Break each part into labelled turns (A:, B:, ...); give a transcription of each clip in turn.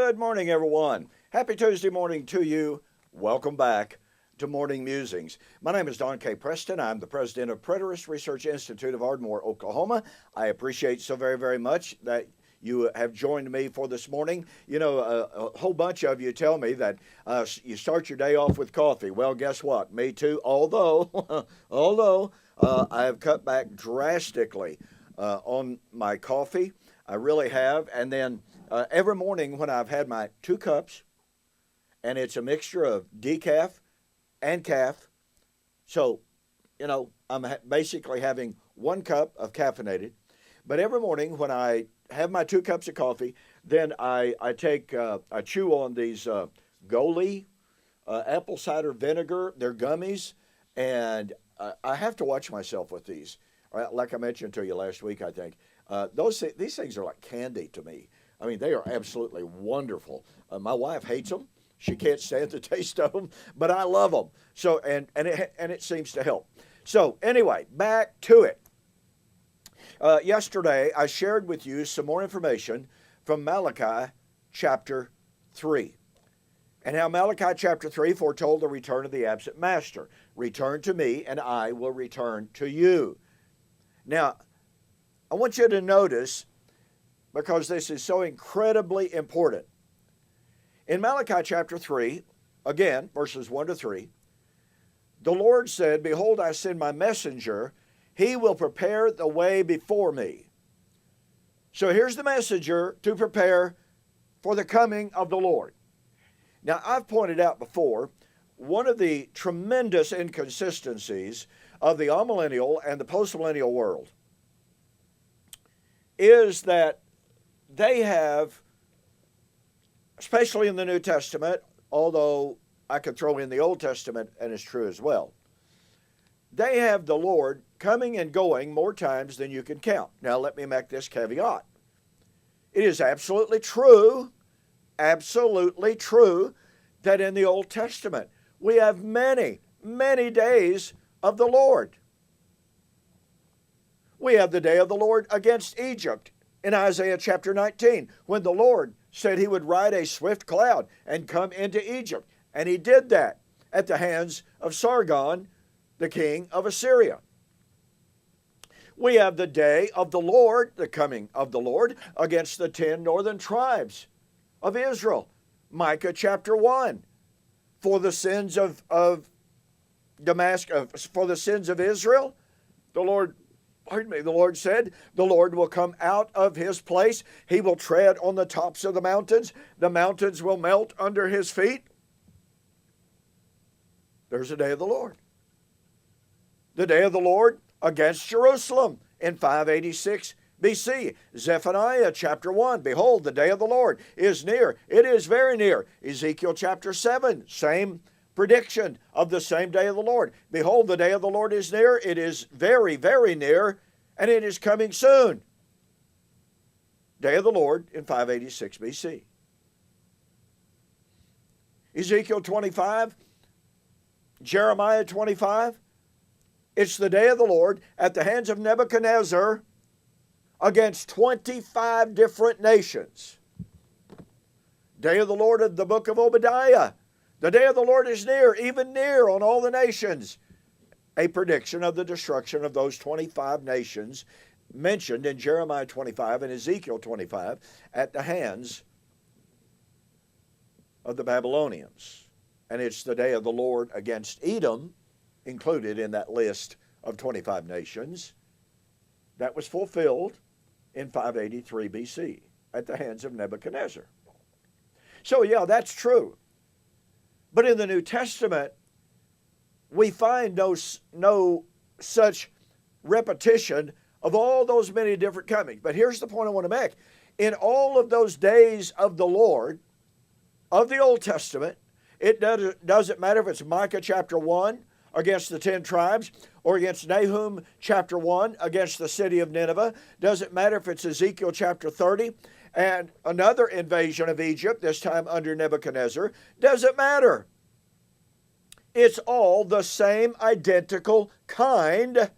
A: Good morning, everyone. Happy Tuesday morning to you. Welcome back to Morning Musings. My name is Don K. Preston. I'm the president of Preterist Research Institute of Ardmore, Oklahoma. I appreciate so very, very much that you have joined me for this morning. You know, a whole bunch of you tell me that you start your day off with coffee. Well, guess what? Me too. Although I have cut back drastically on my coffee. I really have. And then every morning when I've had my 2 cups, and it's a mixture of decaf and calf. So, you know, I'm basically having 1 cup of caffeinated. But every morning when I have my 2 cups of coffee, then I chew on these Goli apple cider vinegar. They're gummies, and I have to watch myself with these. Like I mentioned to you last week, I think. These things are like candy to me. I mean, they are absolutely wonderful. My wife hates them. She can't stand the taste of them, but I love them. So, and it seems to help. So anyway, back to it. Yesterday, I shared with you some more information from Malachi chapter 3. And how Malachi chapter 3 foretold the return of the absent master. Return to me, and I will return to you. Now, I want you to notice, because this is so incredibly important. In Malachi chapter 3, again, verses 1 to 3, the Lord said, "Behold, I send my messenger. He will prepare the way before me." So here's the messenger to prepare for the coming of the Lord. Now, I've pointed out before, one of the tremendous inconsistencies of the amillennial and the postmillennial world is that they have, especially in the New Testament, although I could throw in the Old Testament and it's true as well, they have the Lord coming and going more times than you can count. Now, let me make this caveat. It is absolutely true that in the Old Testament we have many, many days of the Lord. We have the day of the Lord against Egypt in Isaiah chapter 19, when the Lord said he would ride a swift cloud and come into Egypt. And he did that at the hands of Sargon, the king of Assyria. We have the day of the Lord, the coming of the Lord, against the 10 northern tribes of Israel. Micah chapter 1. For the sins of Damascus, for the sins of Israel, the Lord said, the Lord will come out of his place. He will tread on the tops of the mountains. The mountains will melt under his feet. There's the day of the Lord. The day of the Lord against Jerusalem in 586 BC. Zephaniah chapter 1. Behold, the day of the Lord is near. It is very near. Ezekiel chapter 7. Same prediction of the same day of the Lord. Behold, the day of the Lord is near. It is very, very near, and it is coming soon. Day of the Lord in 586 BC. Ezekiel 25, Jeremiah 25. It's the day of the Lord at the hands of Nebuchadnezzar against 25 different nations. Day of the Lord of the book of Obadiah. The day of the Lord is near, even near on all the nations. A prediction of the destruction of those 25 nations mentioned in Jeremiah 25 and Ezekiel 25 at the hands of the Babylonians. And it's the day of the Lord against Edom, included in that list of 25 nations, that was fulfilled in 583 BC at the hands of Nebuchadnezzar. So yeah, that's true. But in the New Testament, we find no such repetition of all those many different comings. But here's the point I want to make. In all of those days of the Lord, of the Old Testament, it doesn't matter if it's Micah chapter 1 against the 10 tribes, or against Nahum chapter 1 against the city of Nineveh. Doesn't matter if it's Ezekiel chapter 30 and another invasion of Egypt, this time under Nebuchadnezzar. Doesn't matter. It's all the same identical kind,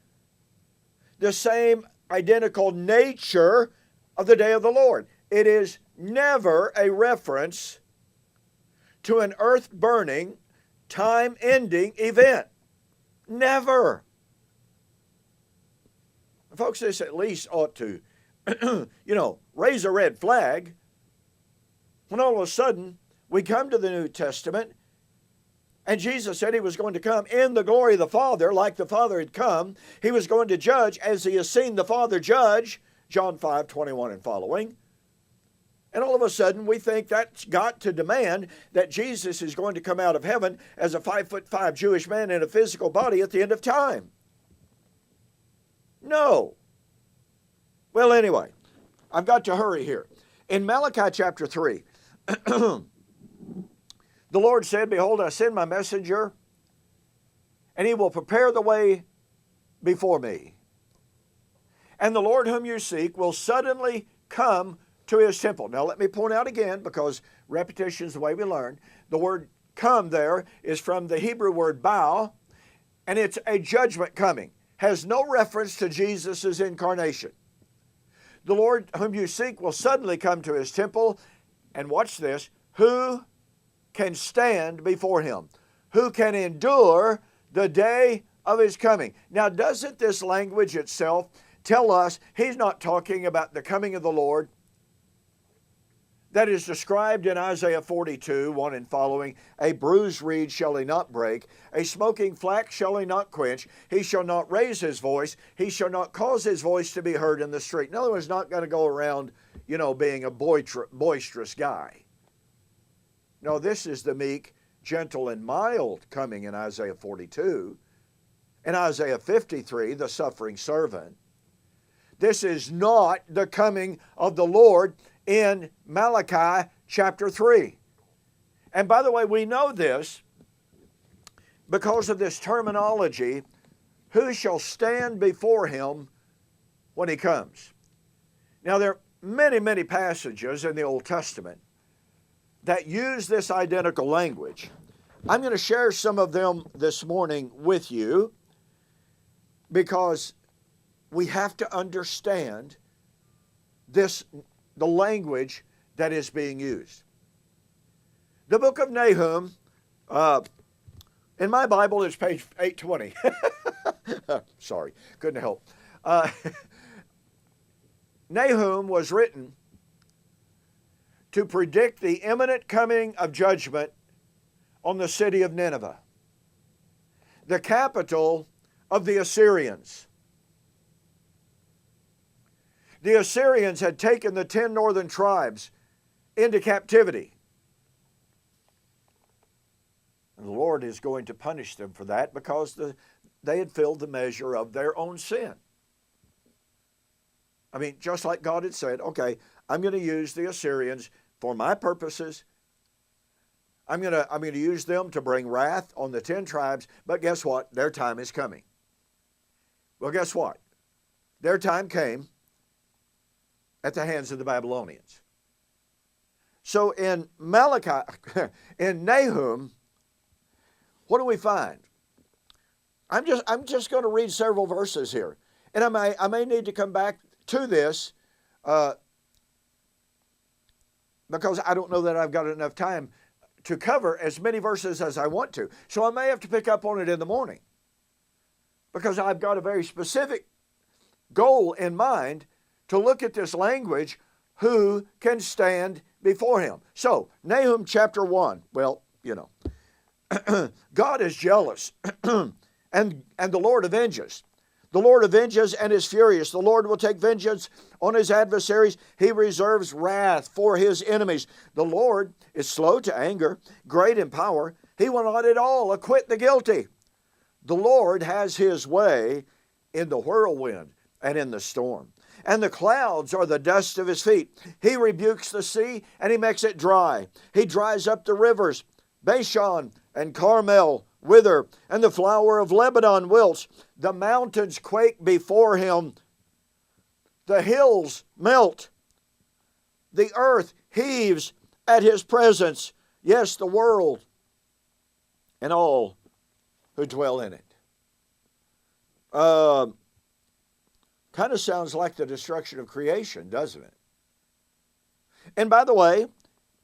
A: the same identical nature of the day of the Lord. It is never a reference to an earth-burning, time-ending event. Never. Folks, this at least ought to, raise a red flag when all of a sudden we come to the New Testament and Jesus said he was going to come in the glory of the Father like the Father had come. He was going to judge as he has seen the Father judge, John 5:21 and following. And all of a sudden we think that's got to demand that Jesus is going to come out of heaven as a 5'5" Jewish man in a physical body at the end of time. No. Well, anyway, I've got to hurry here. In Malachi chapter 3, the Lord said, "Behold, I send my messenger, and he will prepare the way before me. And the Lord whom you seek will suddenly come to his temple." Now, let me point out again, because repetition is the way we learn. The word come there is from the Hebrew word bow, and it's a judgment coming. Has no reference to Jesus' incarnation. The Lord whom you seek will suddenly come to his temple. And watch this. Who can stand before him? Who can endure the day of his coming? Now, doesn't this language itself tell us he's not talking about the coming of the Lord that is described in Isaiah 42:1 and following? "A bruised reed shall he not break, a smoking flax shall he not quench, he shall not raise his voice, he shall not cause his voice to be heard in the street." In other words, not going to go around, being a boisterous guy. No, this is the meek, gentle, and mild coming in Isaiah 42. In Isaiah 53, the suffering servant. This is not the coming of the Lord in Malachi chapter 3. And by the way, we know this because of this terminology, "who shall stand before him when he comes." Now, there are many, many passages in the Old Testament that use this identical language. I'm going to share some of them this morning with you because we have to understand the language that is being used. The book of Nahum, in my Bible, it's page 820. Sorry, couldn't help. Nahum was written to predict the imminent coming of judgment on the city of Nineveh, the capital of the Assyrians. The Assyrians had taken the 10 northern tribes into captivity. And the Lord is going to punish them for that because they had filled the measure of their own sin. I mean, just like God had said, okay, I'm going to use the Assyrians for my purposes. I'm going to use them to bring wrath on the 10 tribes, but guess what? Their time is coming. Well, guess what? Their time came at the hands of the Babylonians. So in Malachi, in Nahum, what do we find? I'm just going to read several verses here, and I may need to come back to this because I don't know that I've got enough time to cover as many verses as I want to. So I may have to pick up on it in the morning because I've got a very specific goal in mind to look at this language, who can stand before him. So, Nahum chapter 1, well, God is jealous and the Lord avenges. The Lord avenges and is furious. The Lord will take vengeance on his adversaries. He reserves wrath for his enemies. The Lord is slow to anger, great in power. He will not at all acquit the guilty. The Lord has his way in the whirlwind and in the storm. And the clouds are the dust of his feet. He rebukes the sea and he makes it dry. He dries up the rivers. Bashan and Carmel wither, and the flower of Lebanon wilts. The mountains quake before him. The hills melt. The earth heaves at his presence. Yes, the world and all who dwell in it. Kind of sounds like the destruction of creation, doesn't it? And by the way,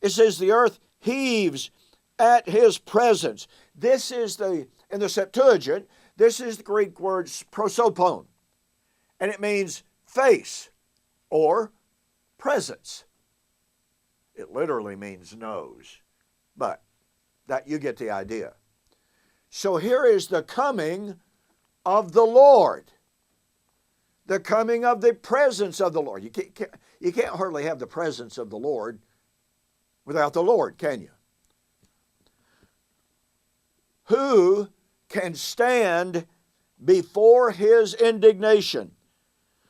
A: it says the earth heaves at his presence. This is in the Septuagint, this is the Greek word prosopon. And it means face or presence. It literally means nose. But that you get the idea. So here is the coming of the Lord. The coming of the presence of the Lord. You can't hardly have the presence of the Lord without the Lord, can you? Who can stand before his indignation?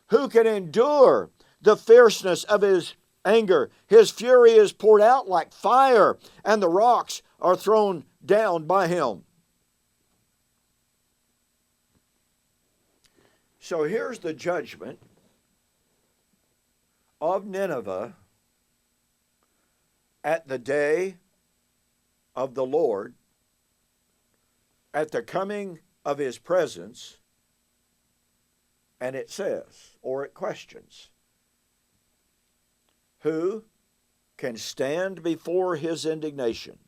A: Who can endure the fierceness of his anger? His fury is poured out like fire, and the rocks are thrown down by him. So here's the judgment of Nineveh at the day of the Lord, at the coming of his presence, and it says, or it questions, who can stand before his indignation?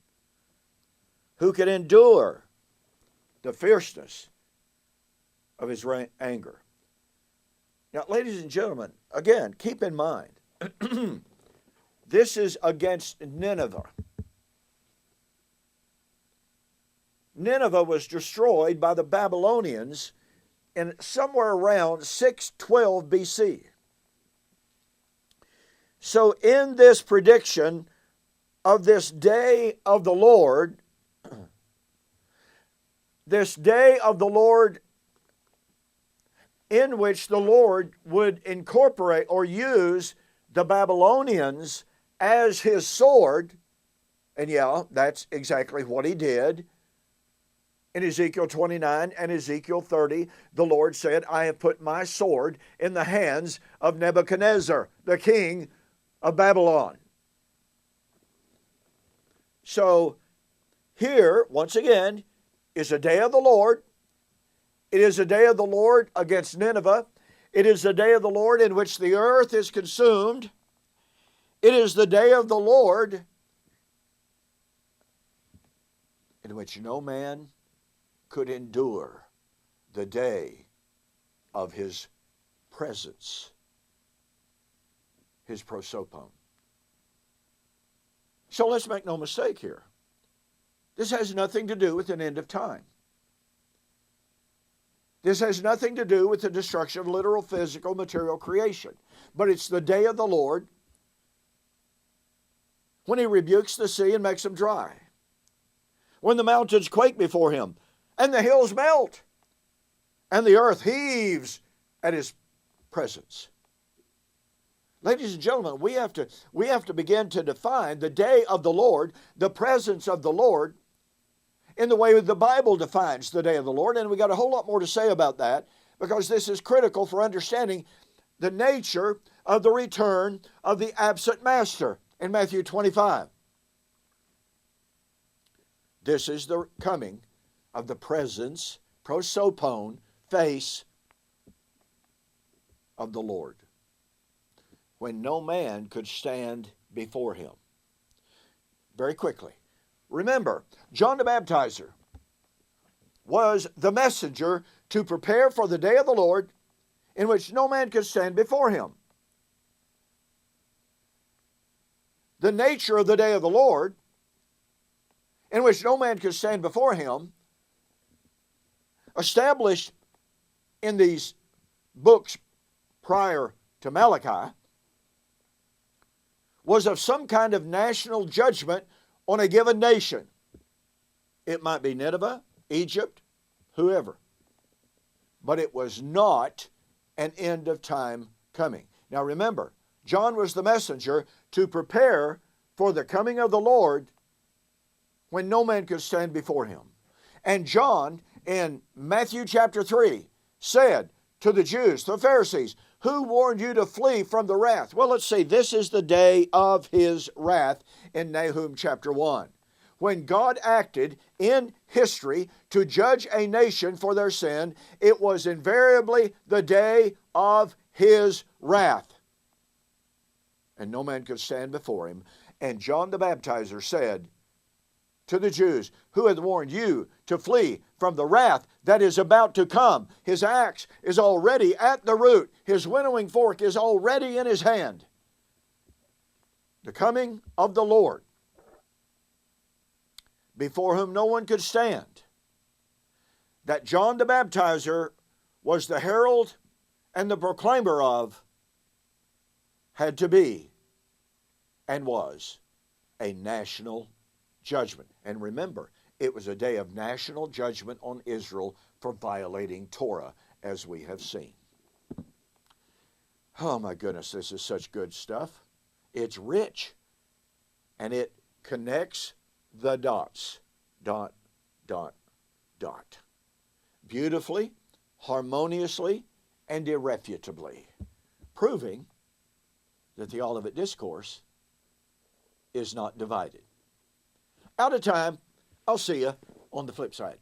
A: Who can endure the fierceness of his anger? Now, ladies and gentlemen, again, keep in mind, this is against Nineveh. Nineveh was destroyed by the Babylonians in somewhere around 612 BC. So in this prediction of this day of the Lord, this day of the Lord in which the Lord would incorporate or use the Babylonians as his sword, and yeah, that's exactly what he did. In Ezekiel 29 and Ezekiel 30, the Lord said, I have put my sword in the hands of Nebuchadnezzar, the king of Babylon. So here, once again, is a day of the Lord. It is a day of the Lord against Nineveh. It is the day of the Lord in which the earth is consumed. It is the day of the Lord in which no man could endure the day of his presence, his prosopon. So let's make no mistake here. This has nothing to do with an end of time. This has nothing to do with the destruction of literal, physical, material creation. But it's the day of the Lord when he rebukes the sea and makes them dry. When the mountains quake before him and the hills melt and the earth heaves at his presence. Ladies and gentlemen, we have to begin to define the day of the Lord, the presence of the Lord, in the way the Bible defines the day of the Lord. And we got a whole lot more to say about that because this is critical for understanding the nature of the return of the absent master in Matthew 25. This is the coming of the presence, prosopon, face of the Lord, when no man could stand before him. Very quickly, remember, John the Baptizer was the messenger to prepare for the day of the Lord in which no man could stand before him. The nature of the day of the Lord in which no man could stand before him, established in these books prior to Malachi, was of some kind of national judgment on a given nation. It might be Nineveh, Egypt, whoever. But it was not an end of time coming. Now remember, John was the messenger to prepare for the coming of the Lord when no man could stand before him. And John, in Matthew chapter 3, said to the Jews, the Pharisees, who warned you to flee from the wrath? Well, let's see, this is the day of his wrath in Nahum chapter 1. When God acted in history to judge a nation for their sin, it was invariably the day of his wrath. and no man could stand before him. And John the Baptizer said to the Jews, who hath warned you to flee from the wrath that is about to come? His axe is already at the root. His winnowing fork is already in his hand. The coming of the Lord, before whom no one could stand. That John the Baptizer was the herald and the proclaimer of, had to be and was a national judgment. And remember, it was a day of national judgment on Israel for violating Torah, as we have seen. Oh my goodness, this is such good stuff. It's rich, and it connects the dots. Dot, dot, dot. Beautifully, harmoniously, and irrefutably, proving that the Olivet Discourse is not divided. Out of time. I'll see you on the flip side.